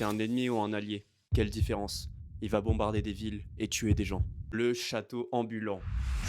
C'est un ennemi ou un allié? Quelle différence? Il va bombarder des villes et tuer des gens. Le château ambulant.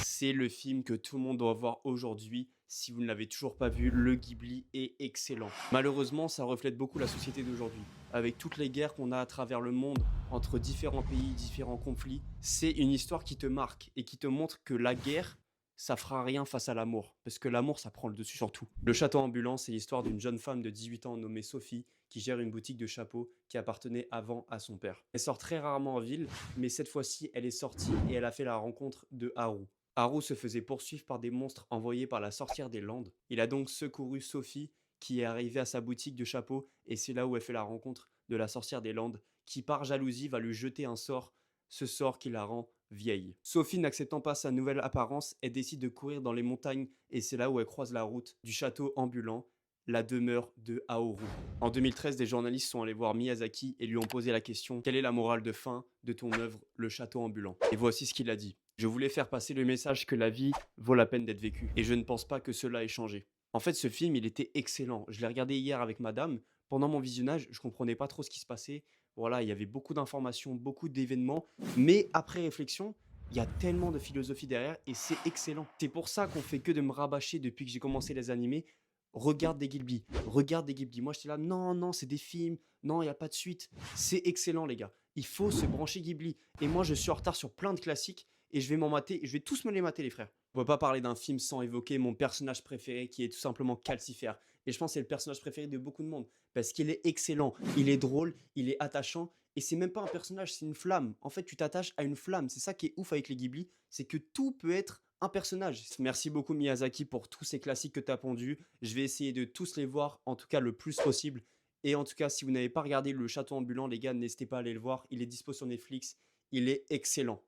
C'est le film que tout le monde doit voir aujourd'hui. Si vous ne l'avez toujours pas vu, le Ghibli est excellent. Malheureusement, ça reflète beaucoup la société d'aujourd'hui. Avec toutes les guerres qu'on a à travers le monde, entre différents pays, différents conflits, c'est une histoire qui te marque et qui te montre que la guerre, ça fera rien face à l'amour. Parce que l'amour, ça prend le dessus sur tout. Le château ambulant, c'est l'histoire d'une jeune femme de 18 ans nommée Sophie qui gère une boutique de chapeaux qui appartenait avant à son père. Elle sort très rarement en ville, mais cette fois-ci, elle est sortie et elle a fait la rencontre de Haru. Haru se faisait poursuivre par des monstres envoyés par la sorcière des Landes. Il a donc secouru Sophie qui est arrivée à sa boutique de chapeaux et c'est là où elle fait la rencontre de la sorcière des Landes qui par jalousie va lui jeter un sort, ce sort qui la rend vieille. Sophie, n'acceptant pas sa nouvelle apparence, elle décide de courir dans les montagnes et c'est là où elle croise la route du château ambulant, la demeure de Haoru. En 2013, des journalistes sont allés voir Miyazaki et lui ont posé la question: quelle est la morale de fin de ton œuvre, Le Château ambulant? Et voici ce qu'il a dit: je voulais faire passer le message que la vie vaut la peine d'être vécue et je ne pense pas que cela ait changé. En fait, ce film, il était excellent. Je l'ai regardé hier avec madame. Pendant mon visionnage, je comprenais pas trop ce qui se passait. Voilà, il y avait beaucoup d'informations, beaucoup d'événements, mais après réflexion, il y a tellement de philosophie derrière et c'est excellent. C'est pour ça qu'on fait que de me rabâcher depuis que j'ai commencé les animés. Regarde des Ghibli, regarde des Ghibli. Moi, j'étais là, non, non, c'est des films, non, il n'y a pas de suite. C'est excellent, les gars. Il faut se brancher Ghibli. Et moi, je suis en retard sur plein de classiques et je vais m'en mater, je vais tous me les mater, les frères. On peut pas parler d'un film sans évoquer mon personnage préféré qui est tout simplement Calcifer. Et je pense que c'est le personnage préféré de beaucoup de monde parce qu'il est excellent, il est drôle, il est attachant et c'est même pas un personnage, c'est une flamme. En fait, tu t'attaches à une flamme. C'est ça qui est ouf avec les Ghibli, c'est que tout peut être un personnage. Merci beaucoup Miyazaki pour tous ces classiques que tu as pondus. Je vais essayer de tous les voir, en tout cas le plus possible. Et en tout cas, si vous n'avez pas regardé Le Château ambulant, les gars, n'hésitez pas à aller le voir. Il est dispo sur Netflix. Il est excellent.